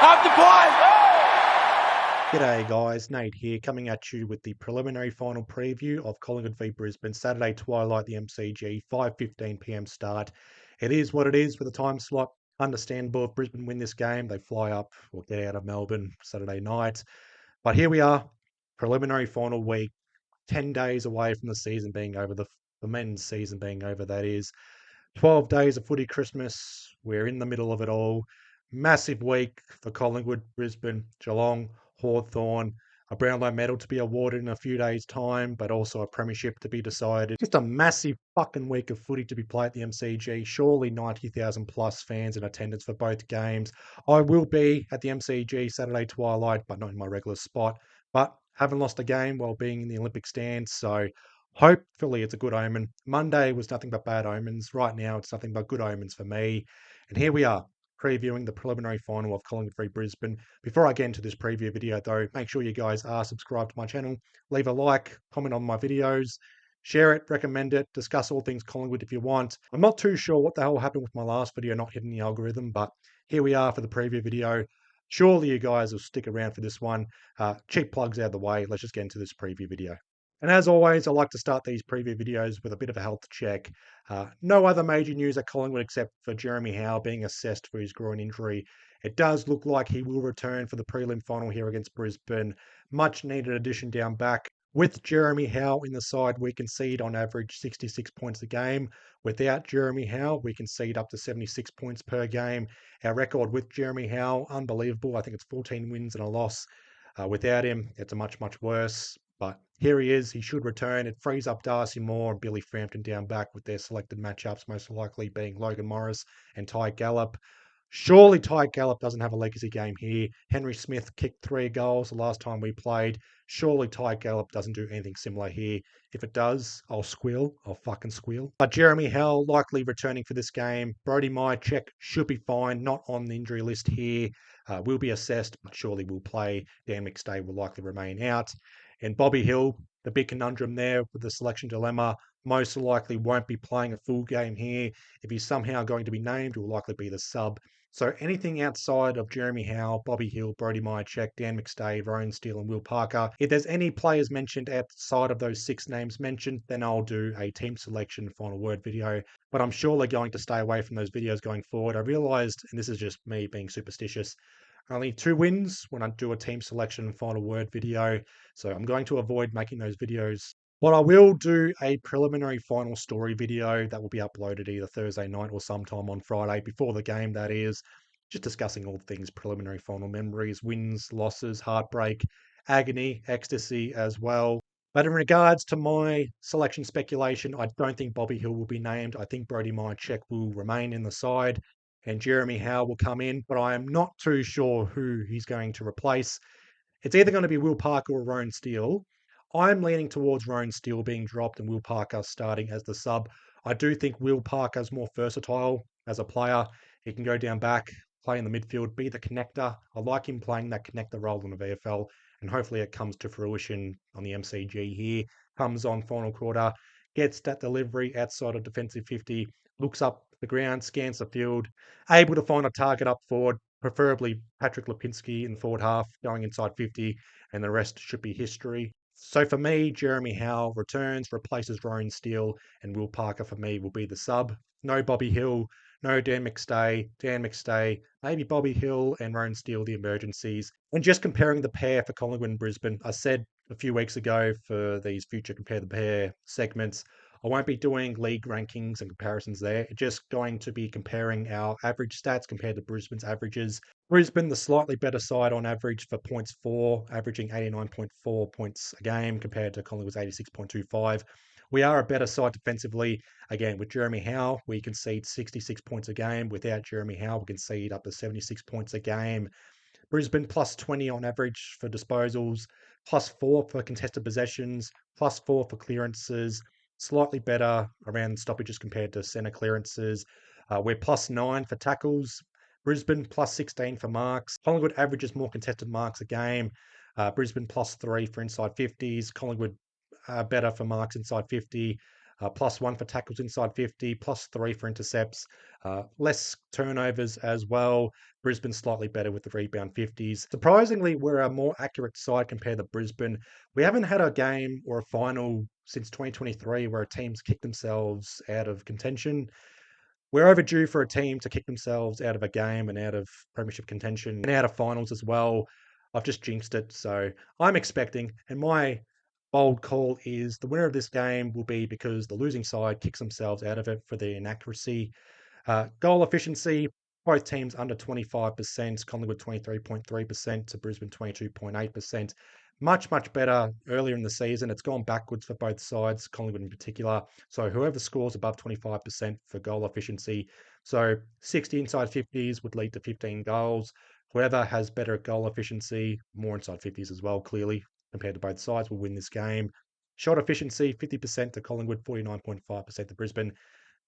Up the pipe! G'day guys, Nate here, coming at you with the preliminary final preview of Collingwood v Brisbane, Saturday twilight, the MCG, 5:15 PM start. It is what it is with the time slot. Understandable if Brisbane win this game, they fly up or get out of Melbourne Saturday night. But here we are, preliminary final week, 10 days away from the season being over, the men's season being over, that is. 12 days of footy Christmas. We're in the middle of it all. Massive week for Collingwood, Brisbane, Geelong, Hawthorn. A Brownlow medal to be awarded in a few days' time, but also a premiership to be decided. Just a massive fucking week of footy to be played at the MCG. Surely 90,000 plus fans in attendance for both games. I will be at the MCG Saturday twilight, but not in my regular spot. But haven't lost a game while being in the Olympic stand, so hopefully it's a good omen. Monday was nothing but bad omens. Right now it's nothing but good omens for me. And here we are, previewing the preliminary final of Collingwood v Brisbane. Before I get into this preview video though, make sure you guys are subscribed to my channel. Leave a like, comment on my videos, share it, recommend it, discuss all things Collingwood if you want. I'm not too sure what the hell happened with my last video not hitting the algorithm, but here we are for the preview video. Surely you guys will stick around for this one. Cheap plugs out of the way. Let's just get into this preview video. And as always, I like to start these preview videos with a bit of a health check. No other major news at Collingwood except for Jeremy Howe being assessed for his groin injury. It does look like he will return for the prelim final here against Brisbane. Much needed addition down back. With Jeremy Howe in the side, we concede on average 66 points a game. Without Jeremy Howe, we concede up to 76 points per game. Our record with Jeremy Howe, unbelievable. I think it's 14 wins and a loss. Without him, it's a much, much worse. But here he is. He should return. It frees up Darcy Moore and Billy Frampton down back with their selected matchups, most likely being Logan Morris and Ty Gallop. Surely Ty Gallop doesn't have a legacy game here. Henry Smith kicked 3 goals the last time we played. Surely Ty Gallop doesn't do anything similar here. If it does, I'll squeal. I'll fucking squeal. But Jeremy Hell likely returning for this game. Brody Myercheck should be fine. Not on the injury list here. Will be assessed, but surely will play. Dan McStay will likely remain out. And Bobby Hill, the big conundrum there with the selection dilemma, most likely won't be playing a full game here. If he's somehow going to be named, it will likely be the sub. So anything outside of Jeremy Howe, Bobby Hill, Brody Myercheck, Dan McStay, Rowan Steele, and Will Parker, if there's any players mentioned outside of those 6 names mentioned, then I'll do a team selection final word video. But I'm surely going to stay away from those videos going forward. I realised, and this is just me being superstitious, only 2 wins when I do a team selection and final word video. So I'm going to avoid making those videos. But I will do a preliminary final story video that will be uploaded either Thursday night or sometime on Friday before the game, that is. Just discussing all things preliminary final memories, wins, losses, heartbreak, agony, ecstasy as well. But in regards to my selection speculation, I don't think Bobby Hill will be named. I think Brody Myercheck will remain in the side and Jeremy Howe will come in, but I am not too sure who he's going to replace. It's either going to be Will Parker or Rowan Steele. I'm leaning towards Rowan Steele being dropped and Will Parker starting as the sub. I do think Will Parker's more versatile as a player. He can go down back, play in the midfield, be the connector. I like him playing that connector role in the VFL, and hopefully it comes to fruition on the MCG here. Comes on final quarter, gets that delivery outside of defensive 50, looks up the ground, scans the field, able to find a target up forward, preferably Patrick Lipinski in the forward half, going inside 50, and the rest should be history. So for me, Jeremy Howe returns, replaces Rowan Steele, and Will Parker for me will be the sub. No Bobby Hill, no Dan McStay, maybe Bobby Hill and Rowan Steele, the emergencies. And just comparing the pair for Collingwood and Brisbane, I said a few weeks ago for these future Compare the Pair segments, I won't be doing league rankings and comparisons there. Just going to be comparing our average stats compared to Brisbane's averages. Brisbane, the slightly better side on average for points for, averaging 89.4 points a game compared to Collingwood's 86.25. We are a better side defensively. Again, with Jeremy Howe, we concede 66 points a game. Without Jeremy Howe, we concede up to 76 points a game. Brisbane plus 20 on average for disposals, plus 4 for contested possessions, plus 4 for clearances, slightly better around stoppages compared to centre clearances. We're plus 9 for tackles. Brisbane plus 16 for marks. Collingwood averages more contested marks a game. Brisbane plus 3 for inside 50s. Collingwood better for marks inside 50. +1 for tackles inside 50, +3 for intercepts, less turnovers as well. Brisbane slightly better with the rebound 50s. Surprisingly, we're a more accurate side compared to Brisbane. We haven't had a game or a final since 2023 where a team's kicked themselves out of contention. We're overdue for a team to kick themselves out of a game and out of premiership contention and out of finals as well. I've just jinxed it, so I'm expecting, and my bold call is the winner of this game will be because the losing side kicks themselves out of it for the inaccuracy. Goal efficiency, both teams under 25%, Collingwood 23.3% to Brisbane 22.8%. Much, much better earlier in the season. It's gone backwards for both sides, Collingwood in particular. So whoever scores above 25% for goal efficiency. So 60 inside 50s would lead to 15 goals. Whoever has better goal efficiency, more inside 50s as well, clearly, compared to both sides, will win this game. Shot efficiency, 50% to Collingwood, 49.5% to Brisbane.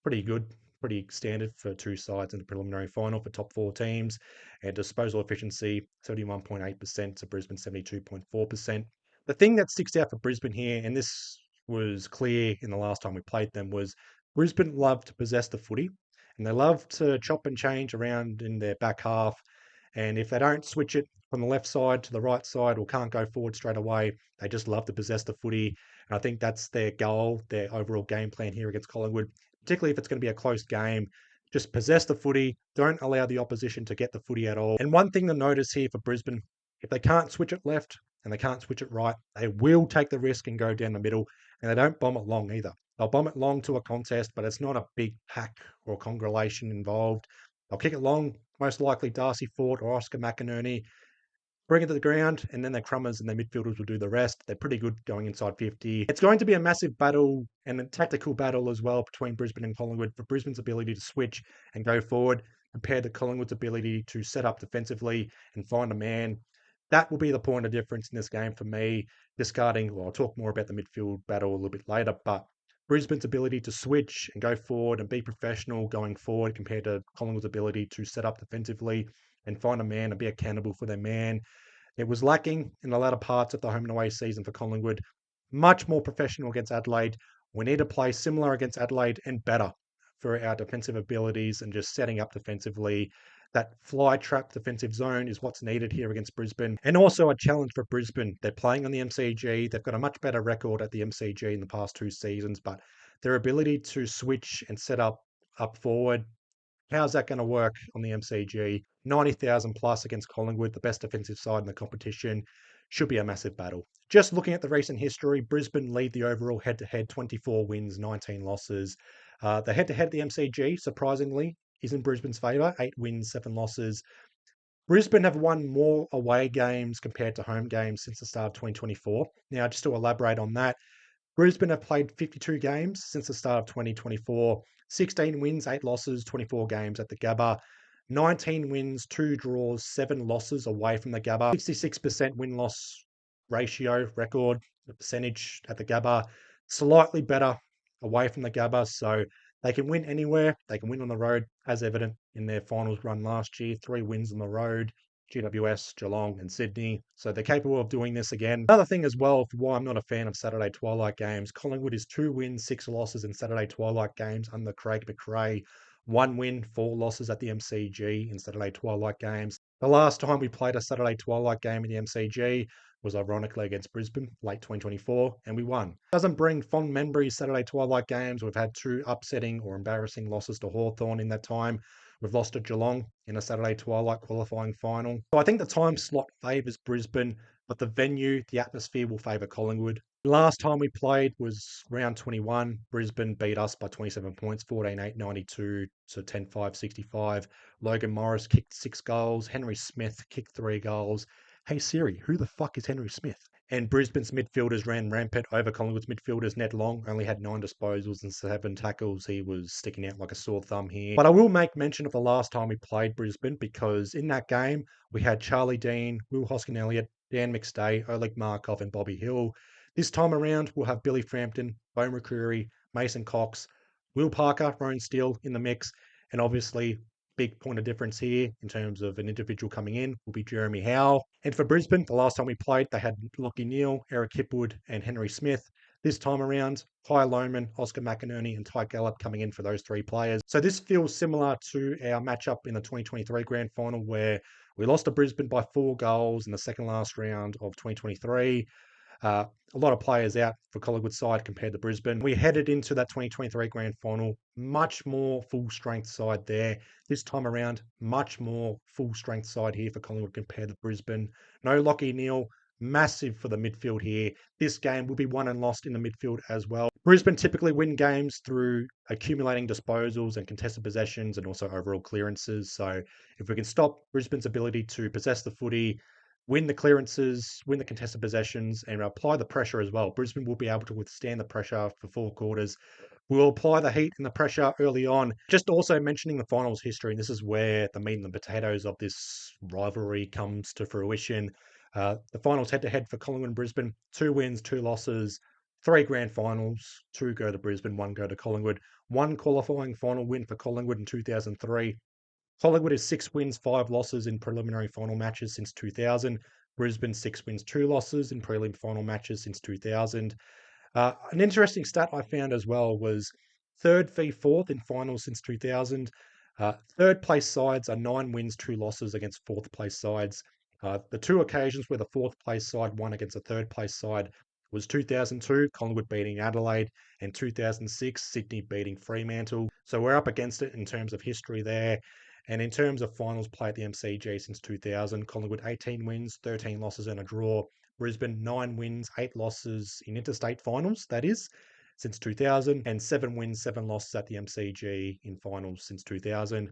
Pretty good, pretty standard for two sides in the preliminary final for top four teams. And disposal efficiency, 71.8% to Brisbane, 72.4%. The thing that sticks out for Brisbane here, and this was clear in the last time we played them, was Brisbane love to possess the footy and they love to chop and change around in their back half. And if they don't switch it from the left side to the right side or can't go forward straight away, they just love to possess the footy. And I think that's their goal, their overall game plan here against Collingwood, particularly if it's going to be a close game. Just possess the footy, don't allow the opposition to get the footy at all. And one thing to notice here for Brisbane, if they can't switch it left and they can't switch it right, they will take the risk and go down the middle, and they don't bomb it long either. They'll bomb it long to a contest, but it's not a big pack or congregation involved. They'll kick it long, most likely Darcy Fort or Oscar McInerney, bring it to the ground, and then their crummers and their midfielders will do the rest. They're pretty good going inside 50. It's going to be a massive battle and a tactical battle as well between Brisbane and Collingwood for Brisbane's ability to switch and go forward compared to Collingwood's ability to set up defensively and find a man. That will be the point of difference in this game for me, discarding, well, I'll talk more about the midfield battle a little bit later, but Brisbane's ability to switch and go forward and be professional going forward compared to Collingwood's ability to set up defensively and find a man and be accountable for their man. It was lacking in the latter parts of the home and away season for Collingwood. Much more professional against Adelaide. We need to play similar against Adelaide and better for our defensive abilities and just setting up defensively. That fly trap defensive zone is what's needed here against Brisbane. And also a challenge for Brisbane. They're playing on the MCG. They've got a much better record at the MCG in the past two seasons, but their ability to switch and set up forward, how's that going to work on the MCG? 90,000 plus against Collingwood, the best defensive side in the competition. Should be a massive battle. Just looking at the recent history, Brisbane lead the overall head-to-head, 24 wins, 19 losses. The head-to-head at the MCG, surprisingly, is in Brisbane's favour, 8 wins, 7 losses. Brisbane have won more away games compared to home games since the start of 2024. Now, just to elaborate on that, Brisbane have played 52 games since the start of 2024, 16 wins, 8 losses, 24 games at the Gabba, 19 wins, 2 draws, 7 losses away from the Gabba, 66% win-loss ratio record, the percentage at the Gabba, slightly better away from the Gabba, so they can win anywhere, they can win on the road, as evident in their finals run last year, 3 wins on the road, GWS, Geelong, and Sydney. So they're capable of doing this again. Another thing as well, for why I'm not a fan of Saturday twilight games, Collingwood is 2 wins, 6 losses in Saturday twilight games under Craig McRae. 1 win, 4 losses at the MCG in Saturday twilight games. The last time we played a Saturday twilight game in the MCG was ironically against Brisbane, late 2024, and we won. Doesn't bring fond memories, Saturday twilight games. We've had 2 upsetting or embarrassing losses to Hawthorn in that time. We've lost to Geelong in a Saturday twilight qualifying final. So I think the time slot favours Brisbane, but the venue, the atmosphere will favour Collingwood. Last time we played was round 21. Brisbane beat us by 27 points, 14-8, 92 to 10-5, 65. Logan Morris kicked 6 goals. Henry Smith kicked 3 goals. Hey Siri, who the fuck is Henry Smith? And Brisbane's midfielders ran rampant over Collingwood's midfielders. Ned Long only had 9 disposals and 7 tackles. He was sticking out like a sore thumb here. But I will make mention of the last time we played Brisbane, because in that game, we had Charlie Dean, Will Hoskin-Elliott, Dan McStay, Oleg Markov, and Bobby Hill. This time around, we'll have Billy Frampton, Bo McCreary, Mason Cox, Will Parker, Rowan Steele in the mix, and obviously big point of difference here in terms of an individual coming in will be Jeremy Howe. And for Brisbane, the last time we played, they had Lockie Neal, Eric Hipwood, and Henry Smith. This time around, Ty Loman, Oscar McInerney, and Ty Gallup coming in for those three players. So this feels similar to our matchup in the 2023 grand final where we lost to Brisbane by 4 goals in the second last round of 2023. A lot of players out for Collingwood side compared to Brisbane. We headed into that 2023 grand final, much more full strength side there. This time around, much more full strength side here for Collingwood compared to Brisbane. No Lockie Neal, massive for the midfield here. This game will be won and lost in the midfield as well. Brisbane typically win games through accumulating disposals and contested possessions and also overall clearances. So if we can stop Brisbane's ability to possess the footy, win the clearances, win the contested possessions, and apply the pressure as well, Brisbane will be able to withstand the pressure for 4 quarters. We'll apply the heat and the pressure early on. Just also mentioning the finals history, and this is where the meat and the potatoes of this rivalry comes to fruition. The finals head-to-head for Collingwood and Brisbane, 2 wins, 2 losses, 3 grand finals, 2 go to Brisbane, 1 go to Collingwood. 1 qualifying final win for Collingwood in 2003. Collingwood is 6 wins, 5 losses in preliminary final matches since 2000. Brisbane 6 wins, 2 losses in prelim final matches since 2000. An interesting stat I found as well was third v fourth in finals since 2000. Third place sides are 9 wins, 2 losses against fourth place sides. The 2 occasions where the fourth place side won against a third place side was 2002, Collingwood beating Adelaide, and 2006, Sydney beating Fremantle. So we're up against it in terms of history there. And in terms of finals play at the MCG since 2000, Collingwood 18 wins, 13 losses and a draw. Brisbane 9 wins, 8 losses in interstate finals, that is, since 2000, and 7 wins, 7 losses at the MCG in finals since 2000.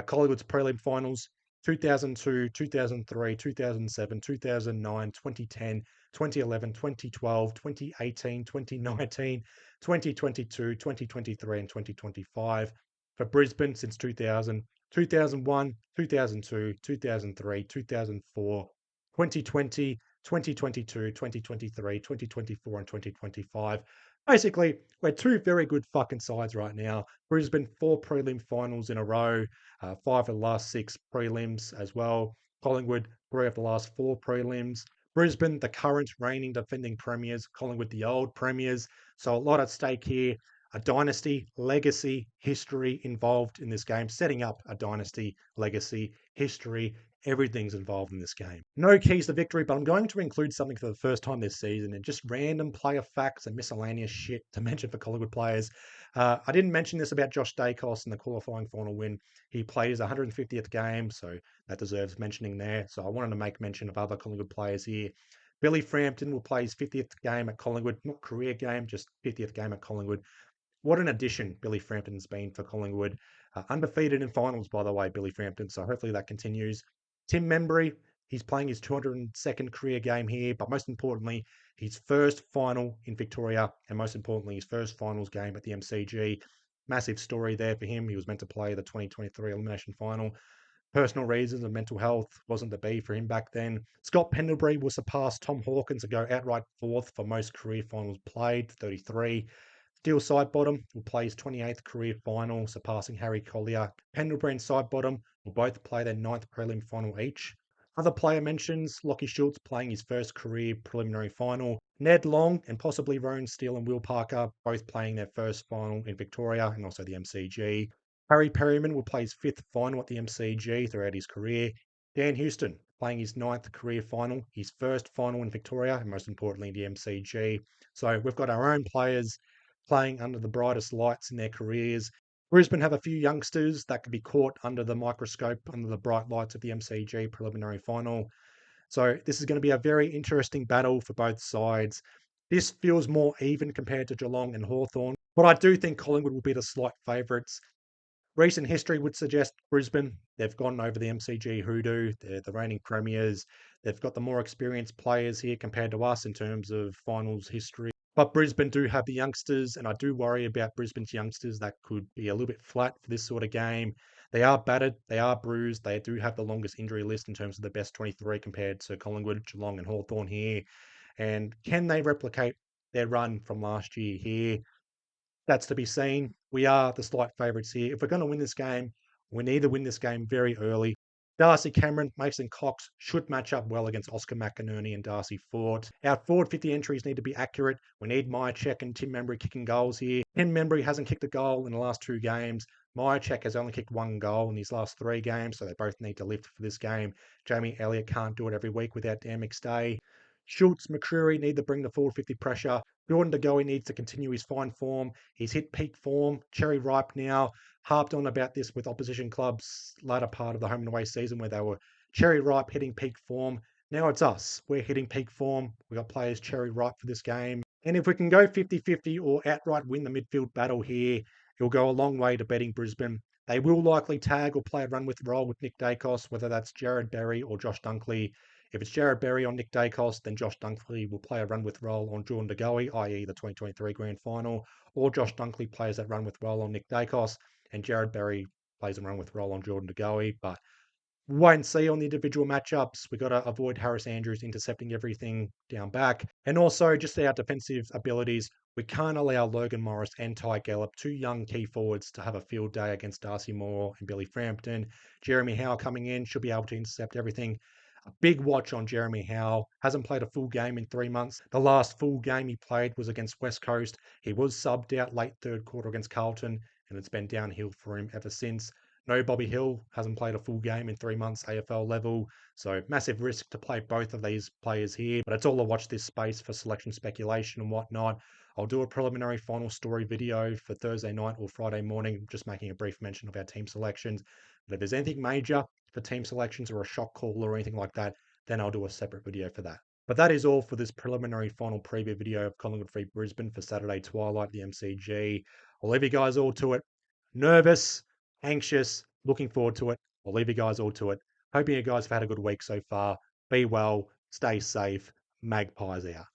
Collingwood's prelim finals 2002, 2003, 2007, 2009, 2010, 2011, 2012, 2018, 2019, 2022, 2023, and 2025. For Brisbane since 2000, 2001, 2002, 2003, 2004, 2020, 2022, 2023, 2024, and 2025. Basically, we're 2 very good fucking sides right now. Brisbane 4 prelim finals in a row, 5 of the last 6 prelims as well. Collingwood 3 of the last 4 prelims. Brisbane, the current reigning defending premiers. Collingwood, the old premiers. So a lot at stake here. A dynasty, legacy, history involved in this game. Setting up a dynasty, legacy, history, everything's involved in this game. No keys to victory, but I'm going to include something for the first time this season and just random player facts and miscellaneous shit to mention for Collingwood players. I didn't mention this about Josh Dacos in the qualifying final win. He played his 150th game, so that deserves mentioning there. So I wanted to make mention of other Collingwood players here. Billy Frampton will play his 50th game at Collingwood, not career game, just 50th game at Collingwood. What an addition Billy Frampton's been for Collingwood. Undefeated in finals, by the way, Billy Frampton. So hopefully that continues. Tim Membry, he's playing his 202nd career game here, but most importantly, his first final in Victoria, and most importantly, his first finals game at the MCG. Massive story there for him. He was meant to play the 2023 elimination final. Personal reasons and mental health wasn't to be for him back then. Scott Pendlebury will surpass Tom Hawkins and go outright 4th for most career finals played, 33. Steele Sidebottom will play his 28th career final, surpassing Harry Collier. Pendlebury and Sidebottom will both play their 9th prelim final each. Other player mentions, Lockie Schultz playing his first career preliminary final. Ned Long and possibly Rowan Steele and Will Parker both playing their first final in Victoria and also the MCG. Harry Perryman will play his 5th final at the MCG throughout his career. Dan Houston playing his 9th career final, his first final in Victoria, and most importantly, the MCG. So we've got our own players playing under the brightest lights in their careers. Brisbane have a few youngsters that could be caught under the microscope, under the bright lights of the MCG preliminary final. So this is going to be a very interesting battle for both sides. This feels more even compared to Geelong and Hawthorn, but I do think Collingwood will be the slight favourites. Recent history would suggest Brisbane, they've gone over the MCG hoodoo, they're the reigning premiers, they've got the more experienced players here compared to us in terms of finals history. But Brisbane do have the youngsters, and I do worry about Brisbane's youngsters that could be a little bit flat for this sort of game. They are battered, they are bruised, they do have the longest injury list in terms of the best 23 compared to Collingwood, Geelong and Hawthorn here. And can they replicate their run from last year here? That's to be seen. We are the slight favourites here. If we're going to win this game, we need to win this game very early. Darcy Cameron, Mason Cox should match up well against Oscar McInerney and Darcy Fort. Our forward 50 entries need to be accurate. We need Myercheck and Tim Membry kicking goals here. Tim Membry hasn't kicked a goal in the last 2 games. Myercheck has only kicked 1 goal in his last 3 games, so they both need to lift for this game. Jamie Elliott can't do it every week without Dan McStay. Schultz, McCreary need to bring the forward 50 pressure. Jordan De Goey needs to continue his fine form. He's hit peak form. Cherry ripe now. Harped on about this with opposition clubs latter part of the home and away season where they were cherry ripe hitting peak form. Now it's us. We're hitting peak form. We've got players cherry ripe for this game. And if we can go 50-50 or outright win the midfield battle here, it'll go a long way to betting Brisbane. They will likely tag or play a run with roll with Nick Dacos, whether that's Jared Berry or Josh Dunkley. If it's Jared Berry on Nick Dacos, then Josh Dunkley will play a run with roll on Jordan De Goey, i.e. the 2023 grand final, or Josh Dunkley plays that run with roll on Nick Dacos, and Jared Berry plays a run with roll on Jordan De Goey. But wait and see on the individual matchups. We've got to avoid Harris Andrews intercepting everything down back. And also just our defensive abilities. We can't allow Logan Morris and Ty Gallup, 2 young key forwards, to have a field day against Darcy Moore and Billy Frampton. Jeremy Howe coming in should be able to intercept everything. A big watch on Jeremy Howe. Hasn't played a full game in 3 months. The last full game he played was against West Coast. He was subbed out late third quarter against Carlton, and it's been downhill for him ever since. No Bobby Hill, hasn't played a full game in 3 months AFL level. So massive risk to play both of these players here. But it's all to watch this space for selection speculation and whatnot. I'll do a preliminary final story video for Thursday night or Friday morning, just making a brief mention of our team selections. But if there's anything major for team selections or a shock call or anything like that, then I'll do a separate video for that. But that is all for this preliminary final preview video of Collingwood v Brisbane for Saturday twilight, the MCG. I'll leave you guys all to it. Nervous, anxious, looking forward to it. I'll leave you guys all to it. Hoping you guys have had a good week so far. Be well, stay safe. Magpies out.